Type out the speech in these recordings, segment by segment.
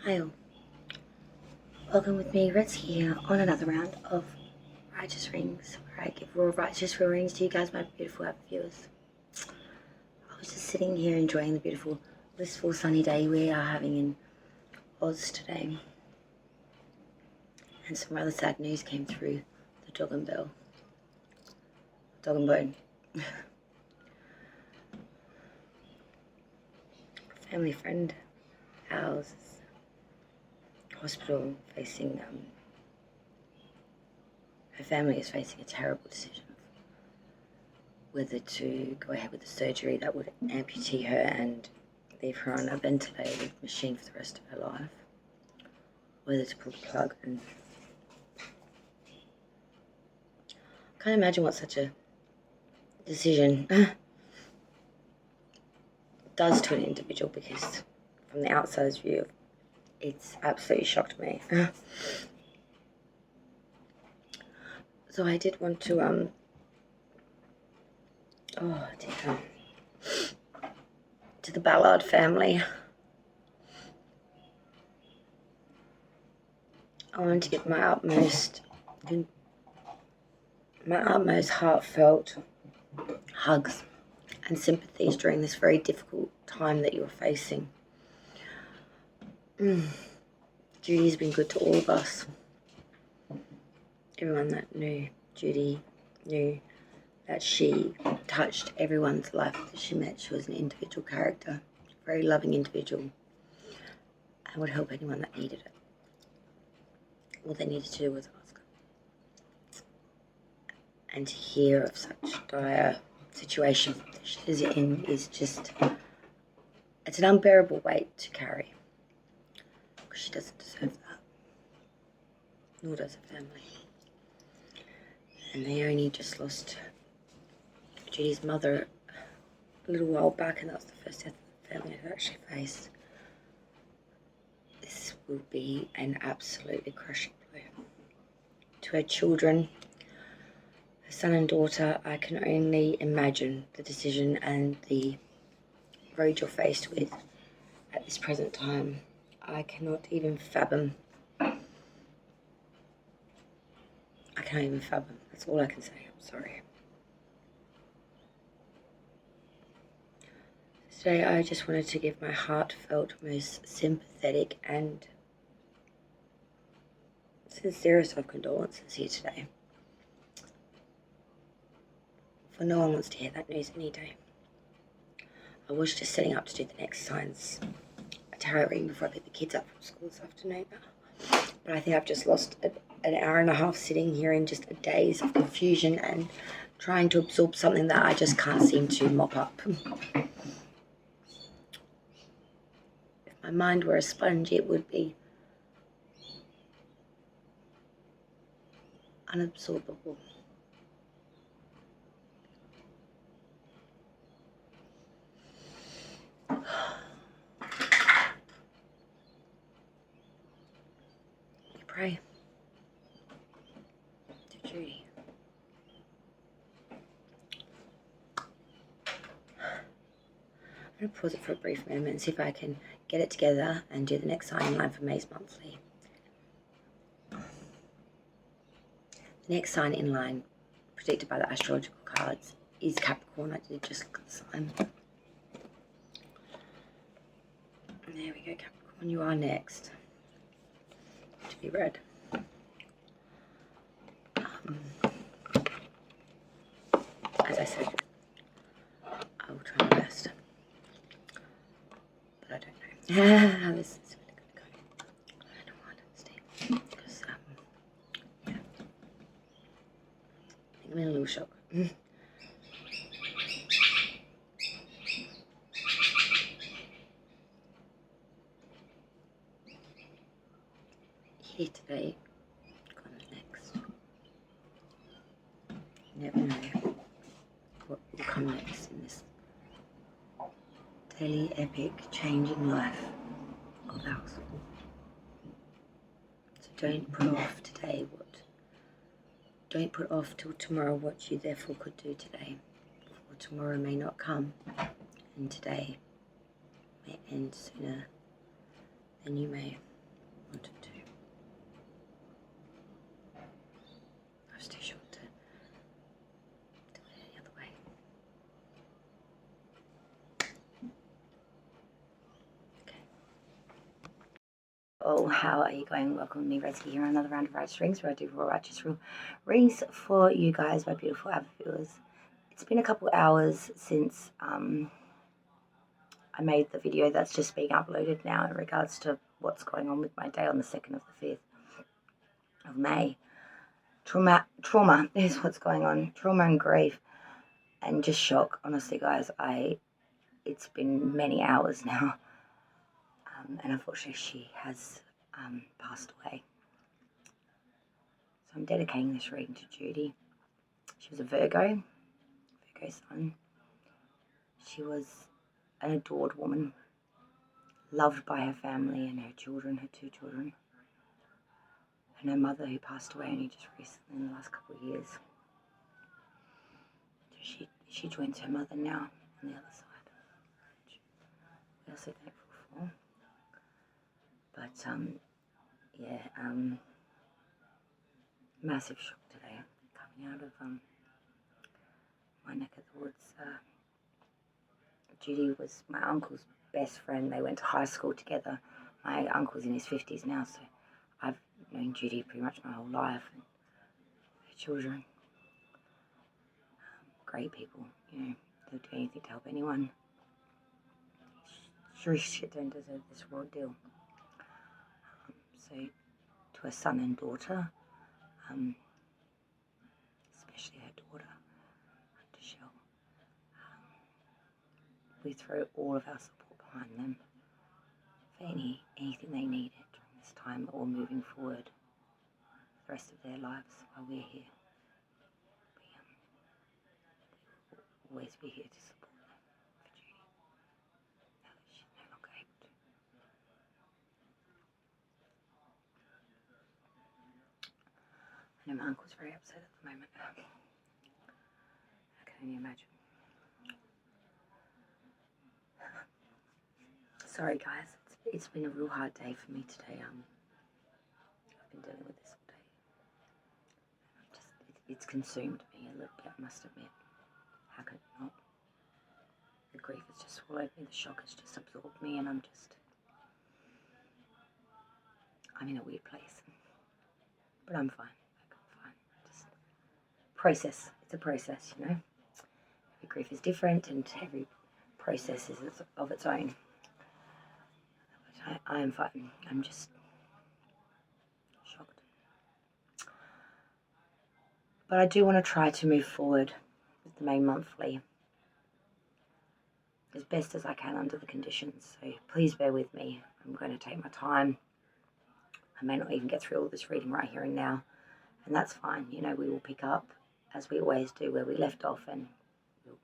Hi all, welcome with me, Redsky here, on another round of Righteous Rings, where I give raw righteous readings to you guys, my beautiful app viewers. I was just sitting here enjoying the beautiful, blissful sunny day we are having in Oz today, and some rather sad news came through the dog and bone. Family friend, ours, hospital facing, her family is facing a terrible decision of whether to go ahead with the surgery that would amputate her and leave her on a ventilated machine for the rest of her life, whether to pull the plug. And I can't imagine what such a decision does to an individual, because from the outsider's view, it's absolutely shocked me. So I did want to, to the Ballard family, I wanted to give my utmost heartfelt hugs and sympathies during this very difficult time that you're facing. Judy's been good to all of us. Everyone that knew Judy knew that she touched everyone's life that she met. She was an individual character, a very loving individual, and would help anyone that needed it. All they needed to do was ask. And to hear of such dire situation that she's in is just, it's an unbearable weight to carry, because she doesn't deserve that, nor does her family. And they only just lost Judy's mother a little while back, and that was the first death the family had actually faced. This will be an absolutely crushing blow to her children, her son and daughter. I can only imagine the decision and the road you're faced with at this present time. I cannot even fathom. That's all I can say. I'm sorry. Today I just wanted to give my heartfelt, most sympathetic and sincerest of condolences here today. For no one wants to hear that news any day. I was just setting up to do the next science tarot reading before I pick the kids up from school this afternoon. But I think I've just lost an hour and a half sitting here in just a daze of confusion and trying to absorb something that I just can't seem to mop up. If my mind were a sponge, it would be unabsorbable. You pray to Judy. I'm going to pause it for a brief moment and see if I can get it together and do the next sign in line for May's monthly. The next sign in line, predicted by the astrological cards, is Capricorn. I did just look at the sign. And there we go, Capricorn, you are next to be read. As I said, I will try my best, but I don't know how this is really going to go. I don't understand, because yeah, I think I'm in a little shock. Here today, gone next. You never know what will come next in this daily epic changing life of ours. So don't put off today don't put off till tomorrow what you therefore could do today, for tomorrow may not come, and today may end sooner than you may all. How are you going? Welcome to me, Reski, here on another round of Righteous Rings, where I do raw righteous rings for you guys, my beautiful avid viewers. It's been a couple hours since I made the video that's just being uploaded now in regards to what's going on with my day on the 2nd of the 5th of May. Trauma is what's going on. Trauma and grief and just shock. Honestly, guys, it's been many hours now. And unfortunately she has passed away. So I'm dedicating this reading to Judy. She was a Virgo sun. She was an adored woman, loved by her family and her children, her 2 children, and her mother, who passed away only just recently in the last couple of years. So she joins her mother now on the other side, which we're also thankful for. But massive shock today coming out of my neck of the woods. Judy was my uncle's best friend. They went to high school together. My uncle's in his 50s now, so I've known Judy pretty much my whole life, and her children. Great people, you know, they'll do anything to help anyone. Sure shit don't deserve this raw deal. So to her son and daughter, especially her daughter, Michelle, we throw all of our support behind them for anything they needed during this time or moving forward the rest of their lives while we're here. We will always be here to support them for Judy, now that she's no longer able to. I know my uncle's very upset at the moment. I can only imagine. Sorry guys, it's been a real hard day for me today. I've been dealing with this all day. It's consumed me a little bit, I must admit. How could it not? The grief has just swallowed me, the shock has just absorbed me, and I'm in a weird place. But I'm fine. I'm fine. Just process. It's a process, you know. Every grief is different, and every process is of its own. But I am fine. I'm just shocked. But I do want to try to move forward with the May monthly as best as I can under the conditions. So please bear with me. I'm going to take my time. I may not even get through all this reading right here and now, and that's fine. You know, we will pick up, as we always do, where we left off, and we'll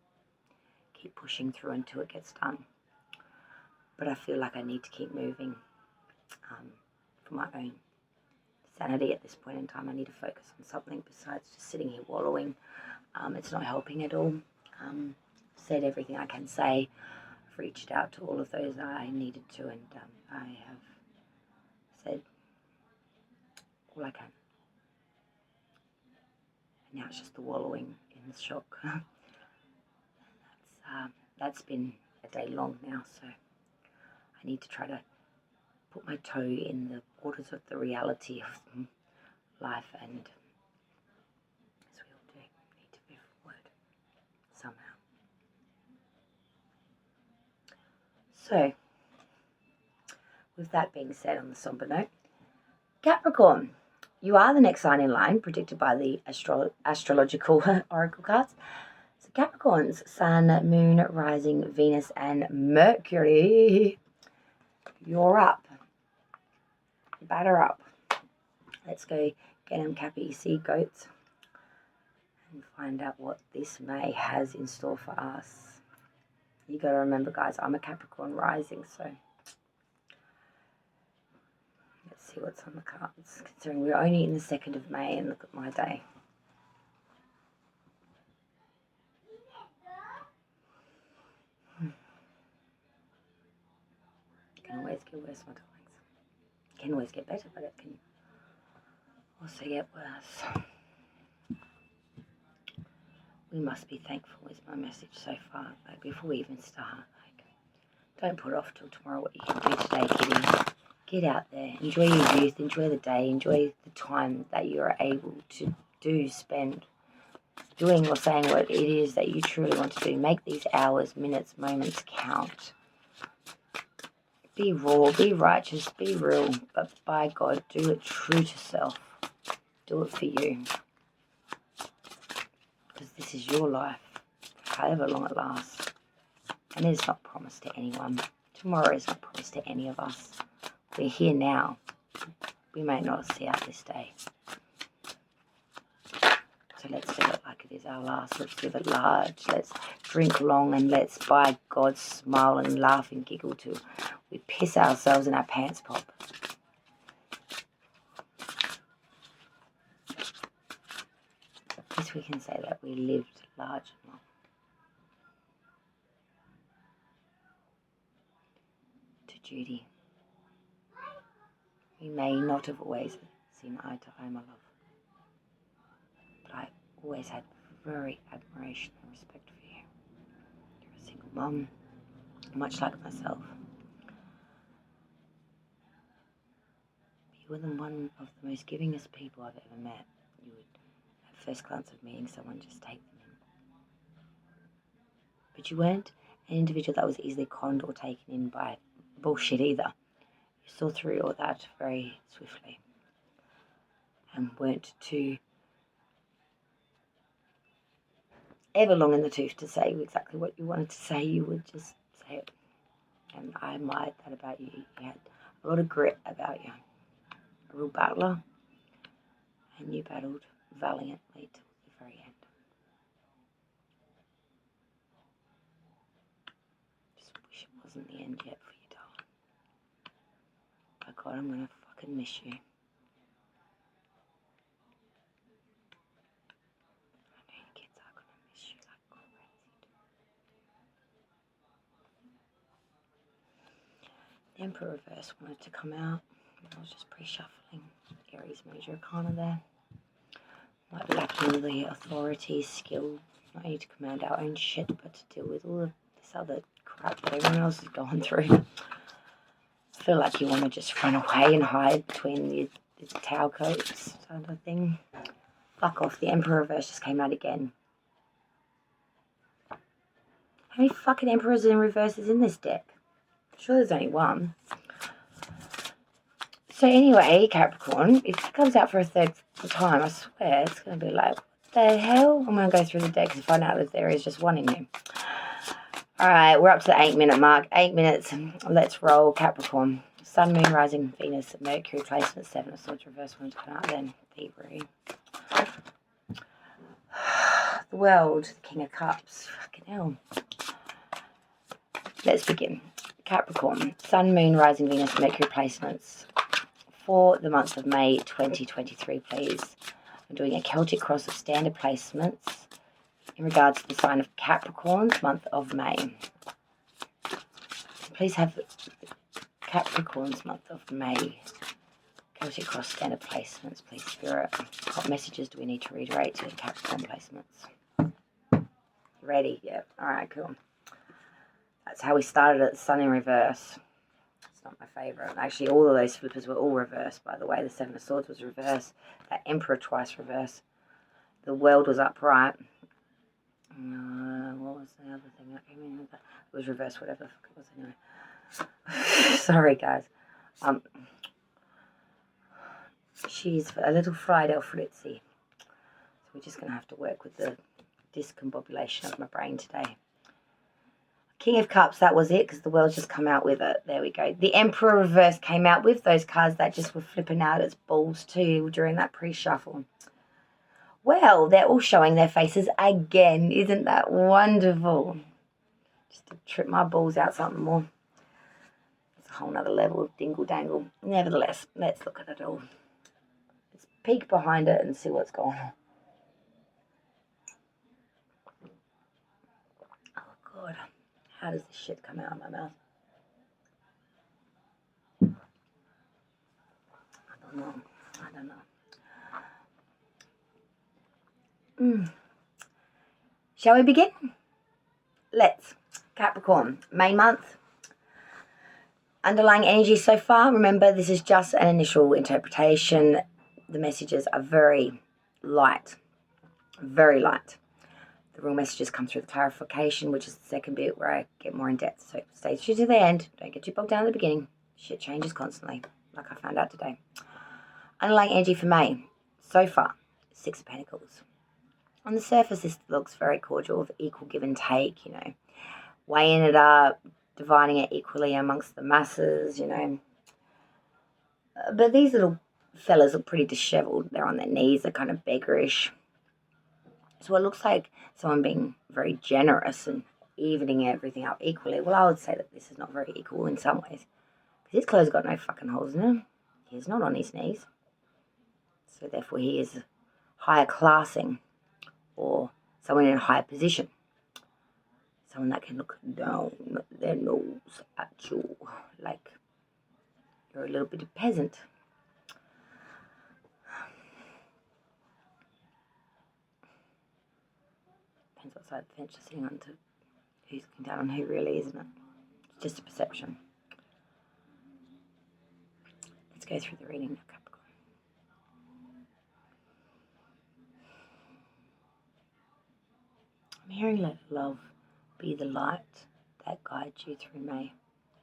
keep pushing through until it gets done. But I feel like I need to keep moving for my own sanity at this point in time. I need to focus on something besides just sitting here wallowing. It's not helping at all. Said everything I can say. I've reached out to all of those I needed to, and I have said all I can. And now it's just the wallowing in the shock. That's been a day long now, so I need to try to put my toe in the waters of the reality of life, and as we all do, need to move forward somehow. So, with that being said, on the somber note, Capricorn, you are the next sign in line, predicted by the astrological oracle cards. So Capricorn's Sun, Moon, Rising, Venus, and Mercury. You're up. Batter up. Let's go get them, Cappy, sea goats, and find out what this May has in store for us. You got to remember, guys, I'm a Capricorn rising, so let's see what's on the cards, considering we're only in the 2nd of May, and look at my day. It can always get worse, my darlings. It can always get better, but it can also get worse. We must be thankful is my message so far. Like, before we even start, like, don't put off till tomorrow what you can do today, get out there, enjoy your youth, enjoy the day, enjoy the time that you are able to spend doing or saying what it is that you truly want to do. Make these hours, minutes, moments count. Be raw, be righteous, be real, but by God, do it true to self. Do it for you. Because this is your life, however long it lasts. And it's not promised to anyone. Tomorrow is not promised to any of us. We're here now. We may not see out this day. So let's live it like it is our last. Let's live it large. Let's drink long, and let's, by God, smile and laugh and giggle too. We piss ourselves and our pants pop. At least we can say that we lived large and long. To Judy. We may not have always seen eye to eye, my love. But I always had very admiration and respect for you. You're a single mum, much like myself. You were one of the most givingest people I've ever met. You would, at first glance of meeting someone, just take them in. But you weren't an individual that was easily conned or taken in by bullshit either. You saw through all that very swiftly and weren't too ever long in the tooth to say exactly what you wanted to say. You would just say it. And I admired that about you. You had a lot of grit about you. A real battler. And you battled valiantly till the very end. Just wish it wasn't the end yet for you, darling. By God, I'm going to fucking miss you. I know your kids are going to miss you like crazy. The Emperor Reverse wanted to come out. I was just pre-shuffling. Aries Major Arcana there. Might be lacking the authority, skill, not only to command our own shit, but to deal with all of this other crap that everyone else is going through. I feel like you want to just run away and hide between the towel coats sort of thing. Fuck off. The Emperor Reverse just came out again. How many fucking Emperors and Reverses in this deck? I'm sure there's only one. So anyway, Capricorn, if it comes out for a third time, I swear it's going to be like, what the hell? I'm going to go through the decks and find out if there is just one in here. Alright, we're up to the 8-minute mark. 8 minutes. Let's roll, Capricorn. Sun, Moon, Rising, Venus, Mercury, placement, 7 of Swords, reverse one to come out, then Thievery. The World, the King of Cups. Fucking hell. Let's begin. Capricorn, Sun, Moon, Rising, Venus, Mercury placements for the month of May 2023, please. I'm doing a Celtic cross of standard placements in regards to the sign of Capricorn's month of May. Please have Capricorn's month of May. Celtic cross standard placements, please, Spirit. What messages do we need to reiterate to the Capricorn placements? Ready? Yeah. Alright, cool. That's how we started at the Sun in reverse. It's not my favourite. Actually, all of those flippers were all reversed, by the way. The 7 of Swords was reversed. That Emperor twice reversed. The World was upright. What was the other thing that came in? It was reversed, whatever the fuck it was anyway. Sorry, guys. She's a little fried elf ritzy. So we're just going to have to work with the discombobulation of my brain today. King of Cups, that was it, because the World's just come out with it. There we go. The Emperor Reverse came out with those cards that just were flipping out its balls too during that pre-shuffle. Well, they're all showing their faces again. Isn't that wonderful? Just to trip my balls out something more. It's a whole nother level of dingle-dangle. Nevertheless, let's look at it all. Let's peek behind it and see what's going on. Oh, God. How does this shit come out of my mouth? I don't know. Shall we begin? Let's. Capricorn, May month. Underlying energy so far, remember this is just an initial interpretation. The messages are very light, very light. The real messages come through the clarification, which is the second bit where I get more in depth. So stay true to the end. Don't get too bogged down at the beginning. Shit changes constantly, like I found out today. Underlying energy for May, so far, 6 of Pentacles. On the surface, this looks very cordial, of equal give and take, you know, weighing it up, dividing it equally amongst the masses, you know. But these little fellas look pretty disheveled. They're on their knees, they're kind of beggarish. So it looks like someone being very generous and evening everything up equally. Well, I would say that this is not very equal in some ways. Because his clothes got no fucking holes in them. He's not on his knees. So therefore he is higher classing, or someone in a higher position. Someone that can look down their nose at you like you're a little bit of peasant. Depends what side of the fence you're sitting on to who's looking down on who really, isn't it? It's just a perception. Let's go through the reading now, Capricorn. I'm hearing let love be the light that guides you through May.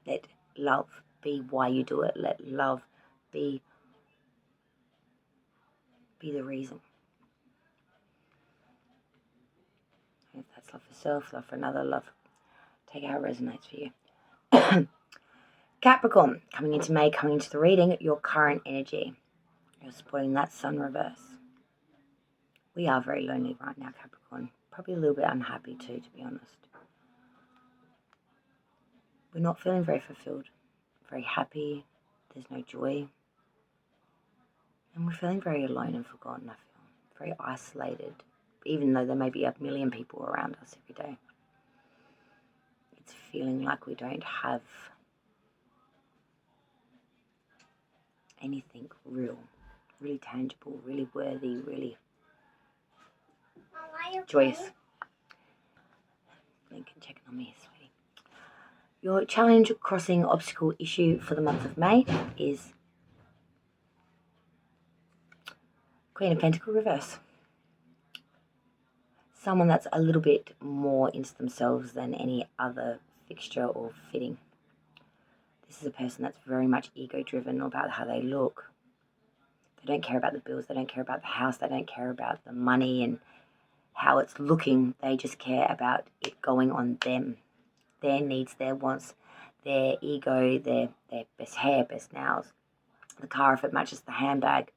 Let love be why you do it. Let love be the reason. If that's love for self, love for another, love, take how it resonates for you. Capricorn, coming into May, coming into the reading, your current energy. You're supporting that sun reverse. We are very lonely right now, Capricorn. Probably a little bit unhappy too, to be honest. We're not feeling very fulfilled, very happy. There's no joy. And we're feeling very alone and forgotten, I feel. Very isolated, even though there may be a million people around us every day. It's feeling like we don't have anything real, really tangible, really worthy, really joyous. Lincoln checking on me, sweetie. Your challenge, crossing, obstacle, issue for the month of May is Queen of Pentacles reverse. Someone that's a little bit more into themselves than any other fixture or fitting. This is a person that's very much ego-driven about how they look. They don't care about the bills, they don't care about the house, they don't care about the money and how it's looking. They just care about it going on them. Their needs, their wants, their ego, their best hair, best nails, the car if it matches the handbag,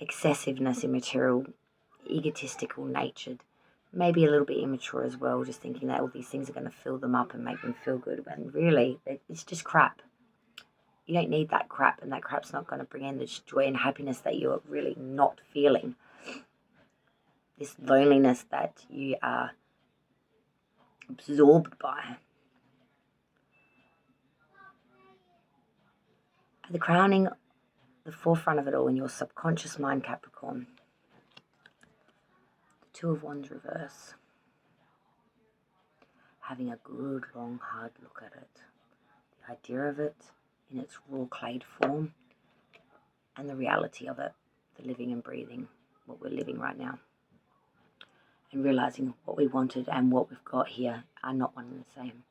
excessiveness in material, egotistical natured, maybe a little bit immature as well, just thinking that all these things are going to fill them up and make them feel good, when really it's just crap. You don't need that crap, and that crap's not going to bring in the joy and happiness that you're really not feeling. This loneliness that you are absorbed by. The crowning, the forefront of it all in your subconscious mind, Capricorn. The Two of Wands reverse. Having a good, long, hard look at it. The idea of it in its raw clade form, and the reality of it, the living and breathing, what we're living right now. And realizing what we wanted and what we've got here are not one and the same.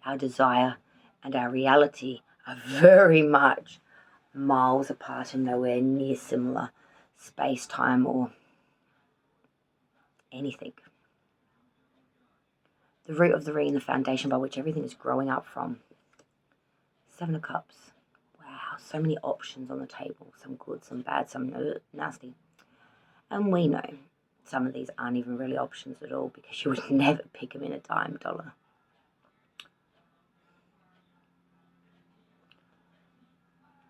Our desire and our reality are very much miles apart and nowhere near similar space, time, or anything. The root of the tree and the foundation by which everything is growing up from. 7 of Cups. Wow, so many options on the table. Some good, some bad, some nasty. And we know some of these aren't even really options at all, because you would never pick them in a dime dollar.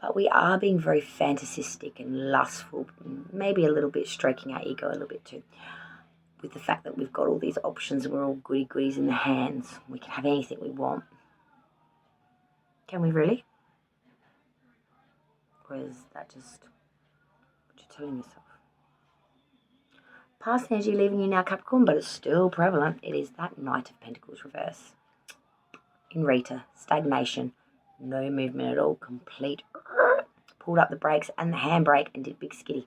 But we are being very fantasistic and lustful, maybe a little bit stroking our ego a little bit too, with the fact that we've got all these options and we're all goody-goodies in the hands. We can have anything we want. Can we really? Or is that just what you're telling yourself? Past energy leaving you now, Capricorn, but it's still prevalent. It is that Knight of Pentacles reverse. In Rita, stagnation, No movement at all. Complete. Pulled up the brakes and the handbrake and did big skiddy.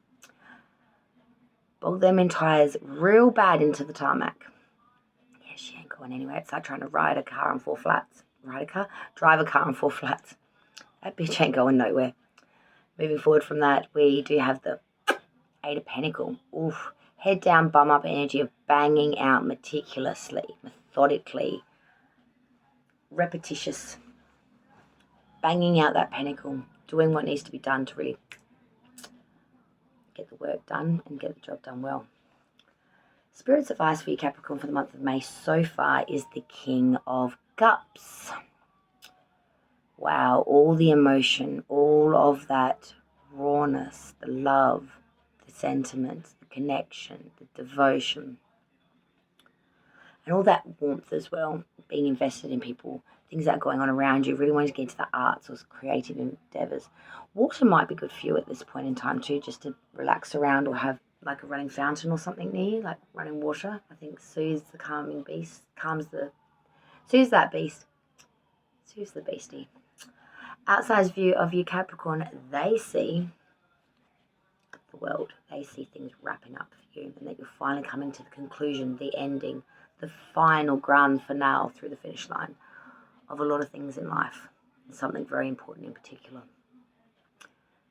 Bogged them in tyres real bad into the tarmac. Yeah, she ain't going anywhere. It's like trying to ride a car on 4 flats. Drive a car on 4 flats. That bitch ain't going nowhere. Moving forward from that, we do have the 8 of Pentacles. Oof. Head down, bum up energy of banging out meticulously, methodically, repetitious. Banging out that pentacle, doing what needs to be done to really get the work done and get the job done well. Spirit's advice for you, Capricorn, for the month of May so far is the King of Cups. Wow, all the emotion, all of that rawness, the love, the sentiment, the connection, the devotion, and all that warmth as well, being invested in people, things that are going on around you, really wanting to get into the arts or creative endeavours. Water might be good for you at this point in time too, just to relax around or have like a running fountain or something near you, like running water. I think soothes the calming beast, soothes that beast, soothes the beastie. Outside view of you, Capricorn, they see the world. They see things wrapping up for you and that you're finally coming to the conclusion, the ending, the final grand finale through the finish line of a lot of things in life. And something very important in particular.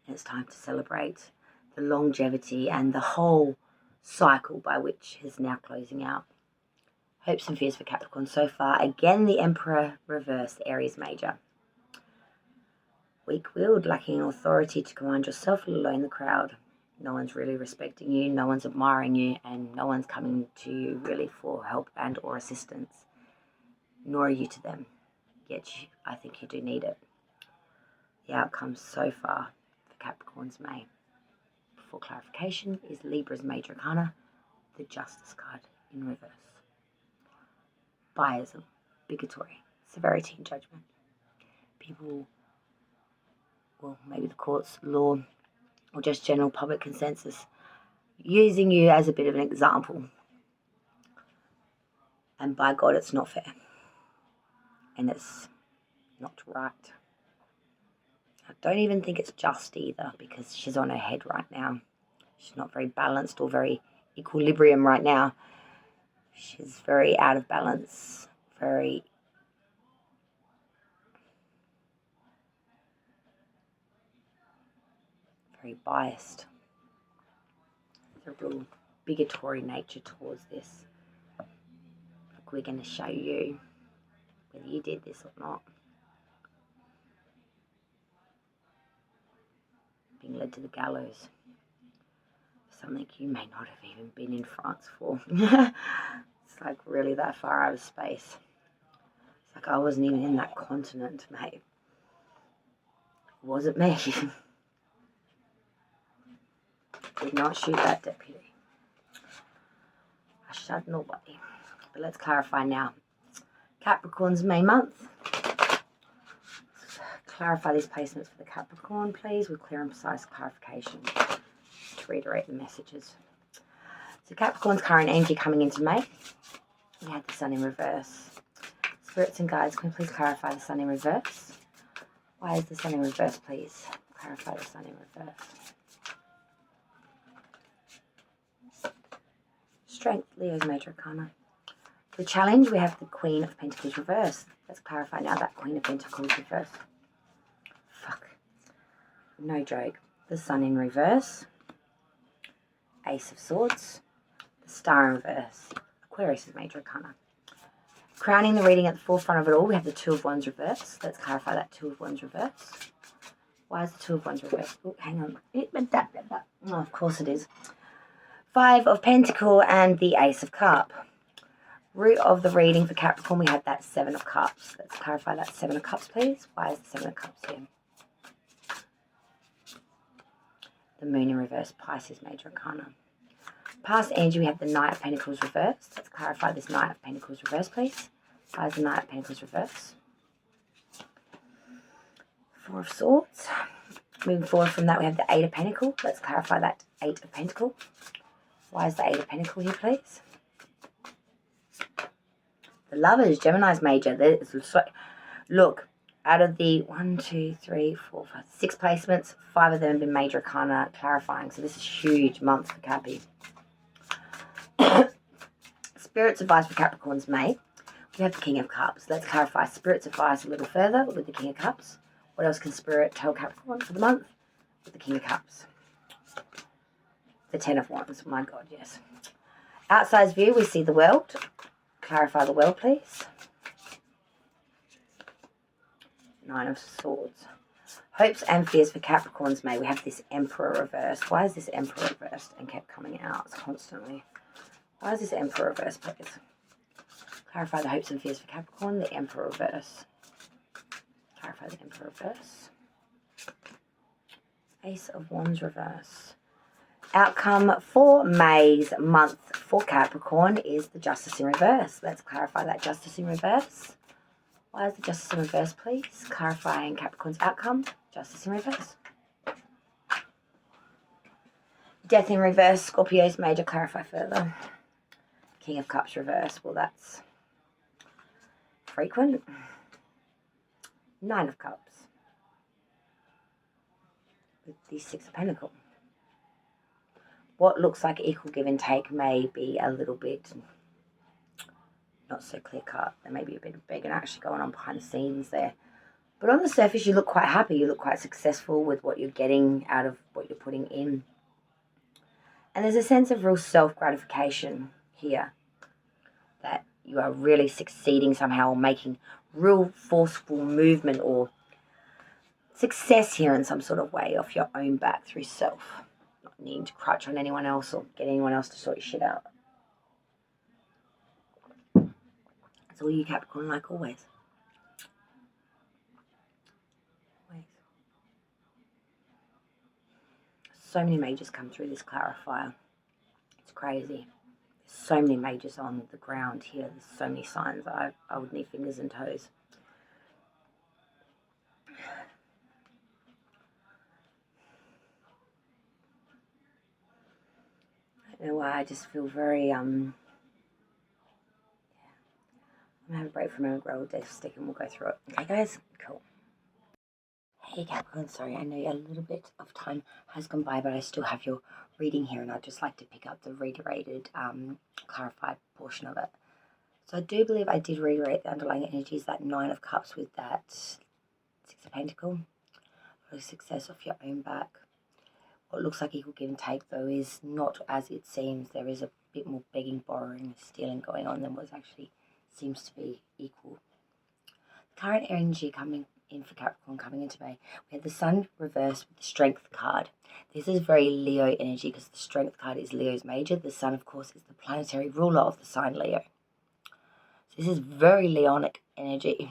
And it's time to celebrate the longevity and the whole cycle by which is now closing out. Hopes and fears for Capricorn so far. Again, the Emperor reverse, Aries major. Weak-willed, lacking authority to command yourself, let alone the crowd. No one's really respecting you, no one's admiring you, and no one's coming to you really for help and or assistance. Nor are you to them. Yet I think you do need it. The outcome so far for Capricorn's May, for clarification, is Libra's major arcana, the Justice card in reverse. Biasm, bigotry, severity and judgment. People, well, maybe the courts, law, or just general public consensus, using you as a bit of an example. And by God, it's not fair. And it's not right. I don't even think it's just either, because she's on her head right now. She's not very balanced or very equilibrium right now. She's very out of balance, very biased. There's a real bigotry nature towards this. Look, we're going to show you whether you did this or not. Being led to the gallows. Something you may not have even been in France for. It's like really that far out of space. It's like I wasn't even in that continent, mate. It wasn't me. Did not shoot that deputy. I shot nobody. But let's clarify now. Capricorn's May month. Clarify these placements for the Capricorn, please, with clear and precise clarification to reiterate the messages. So Capricorn's current energy coming into May. We had the Sun in reverse. Spirits and guides, can we please clarify the Sun in reverse? Why is the Sun in reverse, please? Clarify the Sun in reverse. Strength, Leo's major arcana. For the challenge, we have the Queen of Pentacles reverse. Let's clarify now that Queen of Pentacles reverse. Fuck. No joke. The Sun in reverse. Ace of Swords. The Star in reverse. Aquarius' major arcana. Crowning the reading at the forefront of it all, we have the Two of Wands reverse. Let's clarify that Two of Wands reverse. Why is the Two of Wands reverse? Oh, hang on. Oh, of course it is. Five of Pentacle and the Ace of Cup. Root of the reading for Capricorn, we had that Seven of Cups. Let's clarify that Seven of Cups, please. Why is the Seven of Cups here? The Moon in reverse, Pisces major arcana. Past energy, we have the Knight of Pentacles reverse. Let's clarify this Knight of Pentacles reverse, please. Why is the Knight of Pentacles reverse? Four of Swords. Moving forward from that, we have the Eight of Pentacles. Let's clarify that Eight of Pentacles. Why is the Eight of Pentacles here, please? The Lovers, Gemini's major. Look, Out of the 1, 2, 3, 4, 5, 6 placements, 5 of them have been major arcana clarifying. So this is a huge month for Cappy. Spirit's advice for Capricorns May. We have the King of Cups. Let's clarify Spirit's advice a little further with the King of Cups. What else can Spirit tell Capricorn for the month? With the King of Cups. The Ten of Wands. My God, yes. Outside view, we see the world. Clarify the world, please. Nine of Swords. Hopes and fears for Capricorns May. We have this Emperor reversed. Why is this Emperor reversed and kept coming out constantly? Why is this Emperor reversed, please? Clarify the hopes and fears for Capricorn. The Emperor reverse. Clarify the Emperor reverse. Ace of Wands reverse. Outcome for May's month for Capricorn is the Justice in reverse. Let's clarify that Justice in reverse. Why is the Justice in reverse, please? Clarifying Capricorn's outcome. Justice in reverse. Death in reverse. Scorpio's major. Clarify further. King of Cups reverse. Well, that's frequent. Nine of Cups. With the Six of Pentacles. What looks like equal give and take may be a little bit not so clear cut. There may be a bit of begging actually going on behind the scenes there. But on the surface, you look quite happy. You look quite successful with what you're getting out of what you're putting in. And there's a sense of real self-gratification here. That you are really succeeding somehow, or making real forceful movement or success here in some sort of way off your own back through self. Not needing to crutch on anyone else or get anyone else to sort your shit out. That's all you Capricorn, like always. So many majors come through this clarifier. It's crazy. There's so many majors on the ground here. There's so many signs. I would need fingers and toes. I don't know why. I just feel very I'm gonna have a break from a roll death stick and we'll go through it. Okay, guys? Cool. Hey Capricorn, sorry, I know a little bit of time has gone by, but I still have your reading here, and I'd just like to pick up the reiterated, clarified portion of it. So I do believe I did reiterate the underlying energies, that Nine of Cups with that Six of Pentacles. A lot of success off your own back. What looks like equal give and take, though, is not as it seems. There is a bit more begging, borrowing, stealing going on than what actually seems to be equal. The current energy coming in for Capricorn coming into May, we have the Sun reversed with the Strength card. This is very Leo energy because the Strength card is Leo's major. The Sun, of course, is the planetary ruler of the sign Leo. So this is very Leonic energy.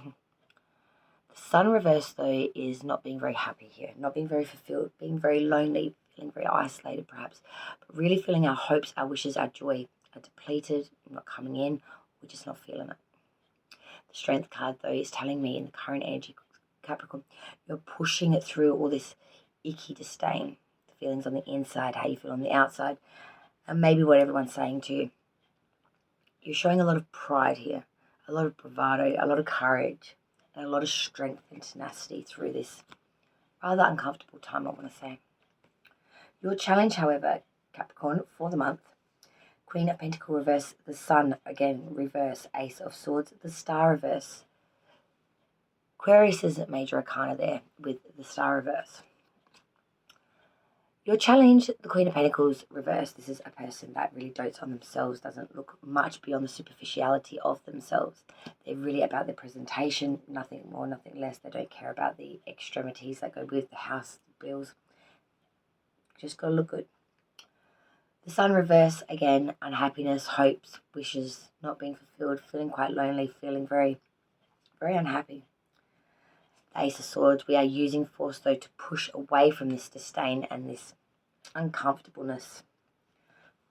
The Sun reversed, though, is not being very happy here, not being very fulfilled, being very lonely, feeling very isolated perhaps, but really feeling our hopes, our wishes, our joy are depleted, not coming in, we're just not feeling it. The Strength card, though, is telling me in the current energy, Capricorn, you're pushing it through all this icky disdain, the feelings on the inside, how you feel on the outside, and maybe what everyone's saying to you. You're showing a lot of pride here, a lot of bravado, a lot of courage, and a lot of strength and tenacity through this rather uncomfortable time, I want to say. Your challenge, however, Capricorn, for the month, Queen of Pentacles reverse, the Sun again reverse, Ace of Swords, the Star reverse. Aquarius is at major arcana there with the Star reverse. Your challenge, the Queen of Pentacles reverse. This is a person that really dotes on themselves, doesn't look much beyond the superficiality of themselves. They're really about their presentation, nothing more, nothing less. They don't care about the extremities that go with the house, the bills. Just got to look good. The Sun reverse, again, unhappiness, hopes, wishes not being fulfilled, feeling quite lonely, feeling very, very unhappy. The Ace of Swords, we are using force, though, to push away from this disdain and this uncomfortableness.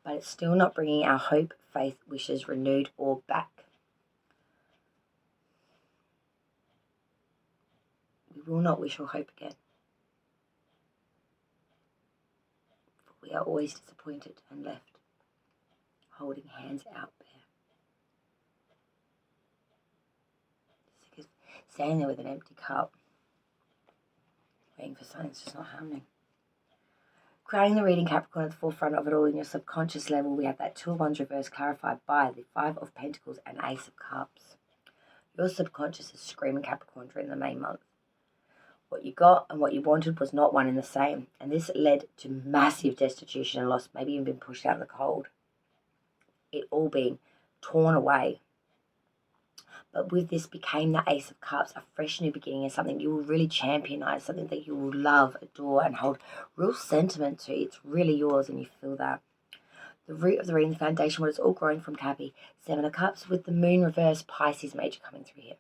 But it's still not bringing our hope, faith, wishes renewed or back. We will not wish or hope again. For we are always disappointed and left holding hands out there. standing there with an empty cup, waiting for something that's just not happening. Crowning the reading, Capricorn, at the forefront of it all in your subconscious level, we have that Two of Wands reverse clarified by the Five of Pentacles and Ace of Cups. Your subconscious is screaming, Capricorn, during the May month. What you got and what you wanted was not one and the same, and this led to massive destitution and loss, maybe even being pushed out in the cold. It all being torn away. But with this became the Ace of Cups, a fresh new beginning, and something you will really championize, something that you will love, adore, and hold real sentiment to. It's really yours, and you feel that. The root of the reading, the foundation, what it's all growing from, Cappy. Seven of Cups with the Moon reverse, Pisces major coming through here.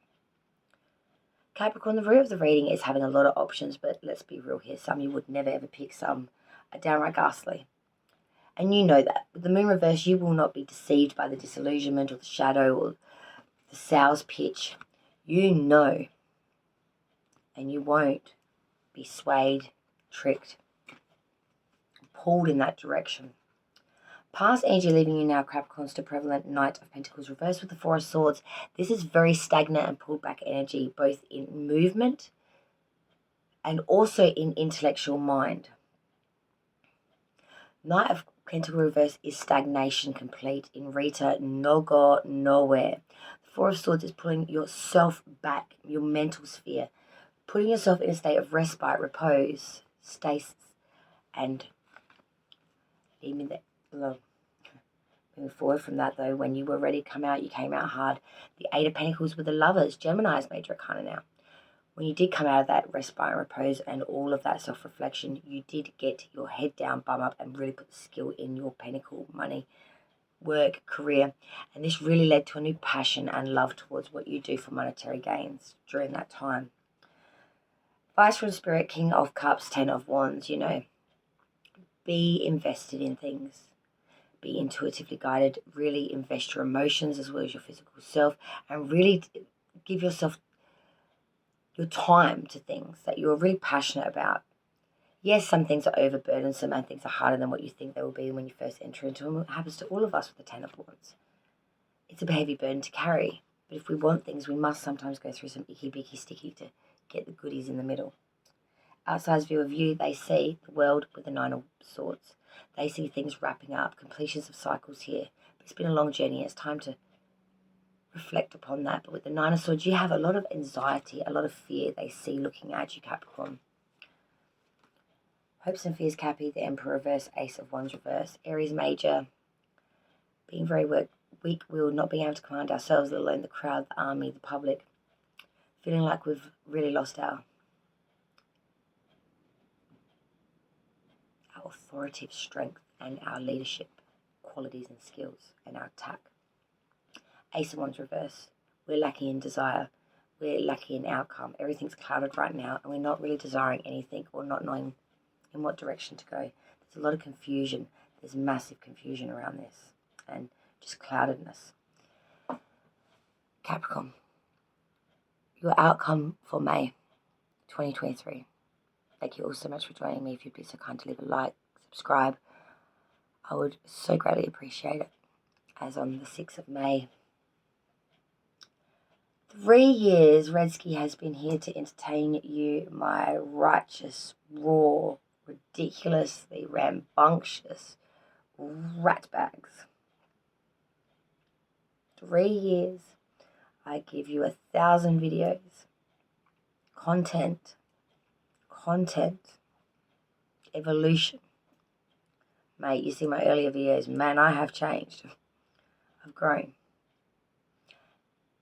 Capricorn, the root of the reading is having a lot of options, but let's be real here. Some you would never ever pick, some are downright ghastly. And you know that. With the Moon reverse, you will not be deceived by the disillusionment or the shadow or the sales pitch. You know, and you won't be swayed, tricked, pulled in that direction. Past energy leaving you now, Capricorn, still prevalent. Knight of Pentacles reversed with the Four of Swords. This is very stagnant and pulled back energy, both in movement and also in intellectual mind. Knight of Pentacles reverse is stagnation complete. In Rita, no go, nowhere. The Four of Swords is pulling yourself back, your mental sphere, putting yourself in a state of respite, repose, stasis, and even the moving forward from that, though, when you were ready to come out, you came out hard. The Eight of Pentacles with the Lovers, Gemini's major arcana now. When you did come out of that respite and repose and all of that self-reflection, you did get your head down, bum up, and really put the skill in your pentacle, money, work, career. And this really led to a new passion and love towards what you do for monetary gains during that time. Advice from Spirit, King of Cups, Ten of Wands, be invested in things. Be intuitively guided. Really invest your emotions as well as your physical self, and really give yourself your time to things that you're really passionate about. Yes, some things are overburdensome and things are harder than what you think they will be when you first enter into them. It happens to all of us with the Ten of Wands. It's a heavy burden to carry, but if we want things, we must sometimes go through some icky, bicky, sticky to get the goodies in the middle. Outside's view of you, they see the world with the Nine of Swords. They see things wrapping up, completions of cycles here. But it's been a long journey. It's time to reflect upon that. But with the Nine of Swords, you have a lot of anxiety, a lot of fear they see looking at you, Capricorn. Hopes and fears, Cappy, the Emperor reverse, Ace of Wands reverse, Aries major, being very weak-willed, not being able to command ourselves, let alone the crowd, the army, the public, feeling like we've really lost our authoritative strength and our leadership qualities and skills and our attack. Ace of Wands reverse, we're lacking in desire, we're lacking in outcome. Everything's clouded right now and we're not really desiring anything or not knowing in what direction to go. There's a lot of confusion. There's massive confusion around this and just cloudedness. Capricorn, your outcome for May 2023. Thank you all so much for joining me. If you'd be so kind to leave a like, subscribe, I would so greatly appreciate it. As on the 6th of May, 3 years Redsky has been here to entertain you, my righteous, raw, ridiculously rambunctious ratbags. 3 years, I give you 1,000 videos, content, evolution. Mate, you see my earlier videos, man, I have changed. I've grown.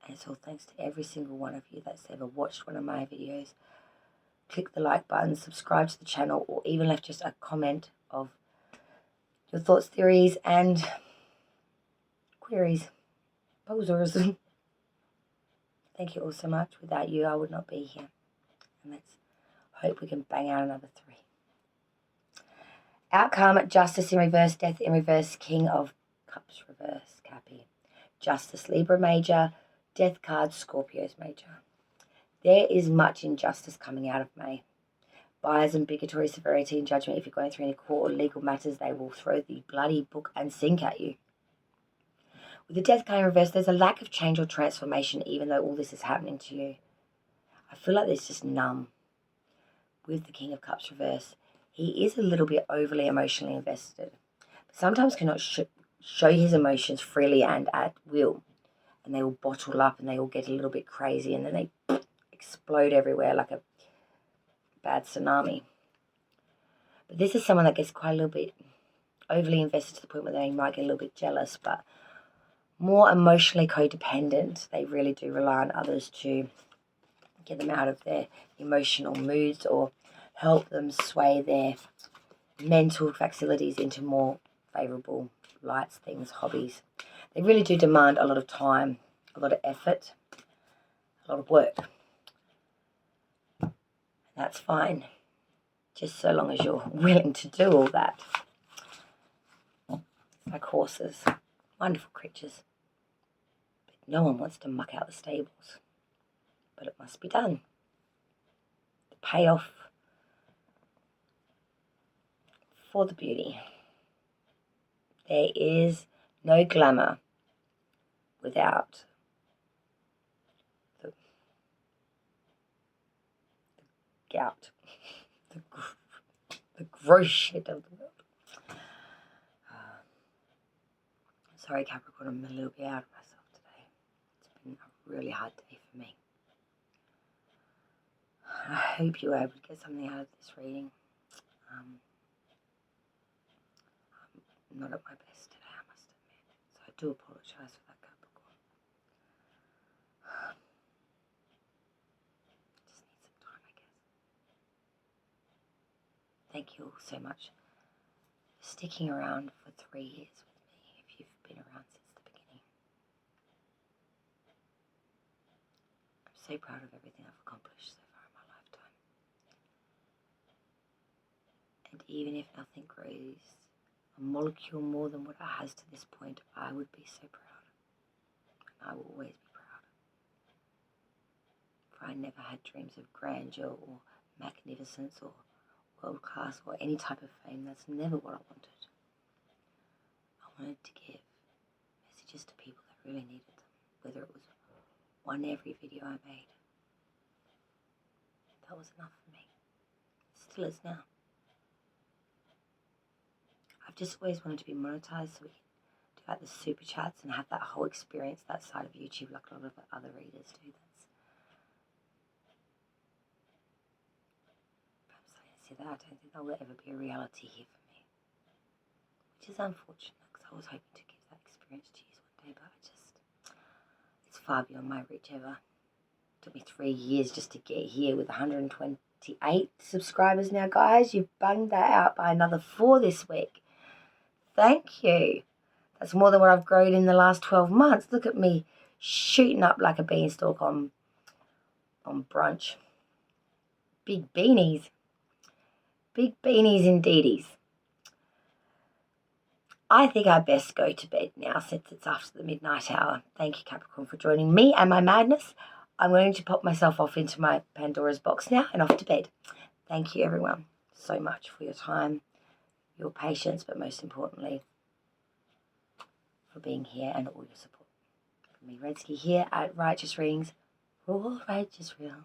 And it's all thanks to every single one of you that's ever watched one of my videos. Click the like button, subscribe to the channel, or even left just a comment of your thoughts, theories, and queries, posers. Thank you all so much. Without you, I would not be here. And let's hope we can bang out another 3. Outcome, Justice in reverse, Death in reverse, King of Cups reverse, Cappy. Justice, Libra major, Death card, Scorpio's major. There is much injustice coming out of May. Bias and bigotry, severity and judgment. If you're going through any court or legal matters, they will throw the bloody book and sink at you. With the Death card in reverse, there's a lack of change or transformation even though all this is happening to you. I feel like there's just numb with the King of Cups reverse. He is a little bit overly emotionally invested. But sometimes cannot show his emotions freely and at will. And they all bottle up and they all get a little bit crazy and then they explode everywhere like a bad tsunami. But this is someone that gets quite a little bit overly invested to the point where they might get a little bit jealous, but more emotionally codependent. They really do rely on others to get them out of their emotional moods or help them sway their mental facilities into more favourable lights, things, hobbies. They really do demand a lot of time, a lot of effort, a lot of work. And that's fine, just so long as you're willing to do all that. It's like horses, wonderful creatures. But no one wants to muck out the stables. But it must be done. The payoff for the beauty. There is no glamour without the gout, the gross shit of the world. Sorry, Capricorn, I'm a little bit out of myself today. It's been a really hard day for me. I hope you were able to get something out of this reading. I'm not at my best today, I must admit. So I do apologise for that, Capricorn. Just need some time, I guess. Thank you all so much for sticking around for 3 years with me, if you've been around since the beginning. I'm so proud of everything I've accomplished so far in my lifetime. And even if nothing grows a molecule more than what it has to this point, I would be so proud. And I will always be proud. For I never had dreams of grandeur or magnificence or world class or any type of fame. That's never what I wanted. I wanted to give messages to people that really needed them, whether it was one every video I made. That was enough for me. It still is now. I've just always wanted to be monetized so we can do like the super chats and have that whole experience, that side of YouTube, like a lot of other readers do. I'm starting to see that. I don't think that will ever be a reality here for me, which is unfortunate because I was hoping to give that experience to you one day, but it's far beyond my reach ever. It took me 3 years just to get here with 128 subscribers now, guys. You've bunged that out by another 4 this week. Thank you. That's more than what I've grown in the last 12 months. Look at me shooting up like a beanstalk on brunch. Big beanies. Big beanies indeedies. I think I best go to bed now since it's after the midnight hour. Thank you, Capricorn, for joining me and my madness. I'm going to pop myself off into my Pandora's box now and off to bed. Thank you, everyone, so much for your time, your patience, but most importantly, for being here and all your support. From me, Redsky, here at Righteous Readings, for all righteous real.